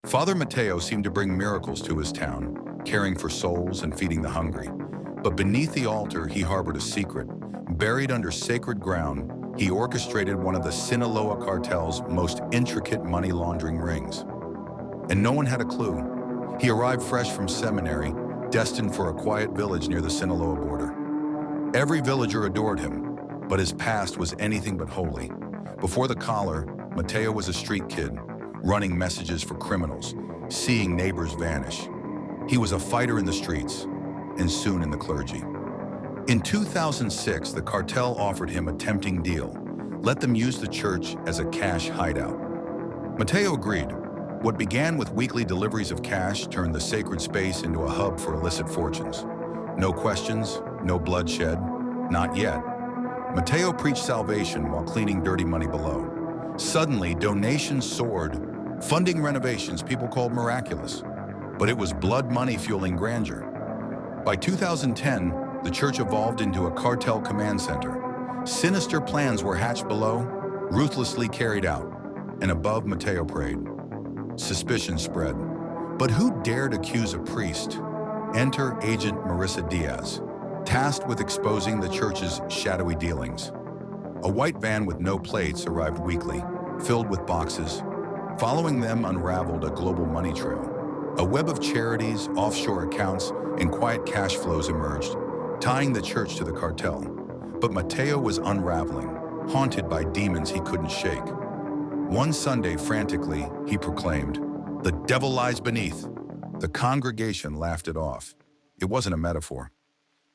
Father Mateo seemed to bring miracles to his town, caring for souls and feeding the hungry. But beneath the altar, he harbored a secret. Buried under sacred ground, he orchestrated one of the Sinaloa cartel's most intricate money laundering rings. And no one had a clue. He arrived fresh from seminary, destined for a quiet village near the Sinaloa border. Every villager adored him, but his past was anything but holy. Before the collar, Mateo was a street kid, running messages for criminals, seeing neighbors vanish. He was a fighter in the streets, and soon in the clergy. In 2006, the cartel offered him a tempting deal. Let them use the church as a cash hideout. Mateo agreed. What began with weekly deliveries of cash turned the sacred space into a hub for illicit fortunes. No questions, no bloodshed, not yet. Mateo preached salvation while cleaning dirty money below. Suddenly, donations soared, funding renovations people called miraculous. But it was blood money fueling grandeur. By 2010, the church evolved into a cartel command center. Sinister plans were hatched below, ruthlessly carried out, and above Mateo prayed. Suspicion spread. But who dared accuse a priest? Enter Agent Marissa Diaz, tasked with exposing the church's shadowy dealings. A white van with no plates arrived weekly, filled with boxes. Following them unraveled a global money trail. A web of charities, offshore accounts, and quiet cash flows emerged, tying the church to the cartel. But Mateo was unraveling, haunted by demons he couldn't shake. One Sunday, frantically, he proclaimed, "The devil lies beneath." The congregation laughed it off. It wasn't a metaphor.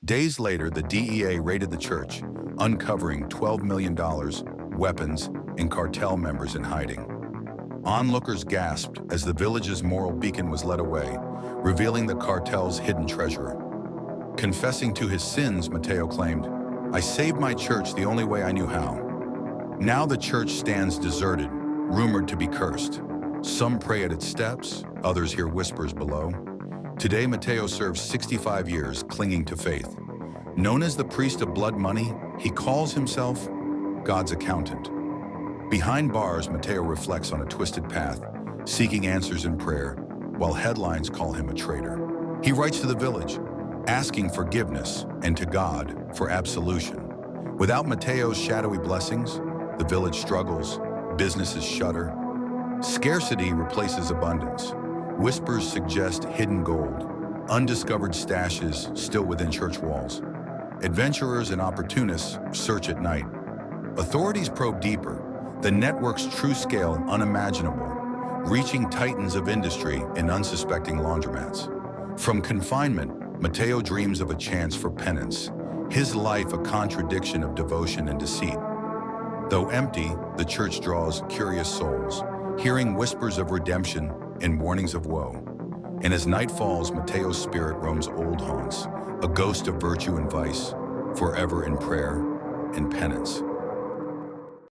Days later, the DEA raided the church, uncovering $12 million, weapons, and cartel members in hiding. Onlookers gasped as the village's moral beacon was led away, revealing the cartel's hidden treasurer. Confessing to his sins, Mateo claimed, "I saved my church the only way I knew how." Now the church stands deserted, rumored to be cursed. Some pray at its steps, others hear whispers below. Today, Mateo serves 65 years, clinging to faith. Known as the priest of blood money, he calls himself God's accountant. Behind bars, Mateo reflects on a twisted path, seeking answers in prayer, while headlines call him a traitor. He writes to the village, asking forgiveness, and to God for absolution. Without Mateo's shadowy blessings, the village struggles, businesses shudder. Scarcity replaces abundance. Whispers suggest hidden gold, undiscovered stashes still within church walls. Adventurers and opportunists search at night. Authorities probe deeper, the network's true scale unimaginable, reaching titans of industry in unsuspecting laundromats. From confinement, Mateo dreams of a chance for penance, his life a contradiction of devotion and deceit. Though empty, the church draws curious souls, hearing whispers of redemption and warnings of woe. And as night falls, Mateo's spirit roams old haunts, a ghost of virtue and vice, forever in prayer and penance.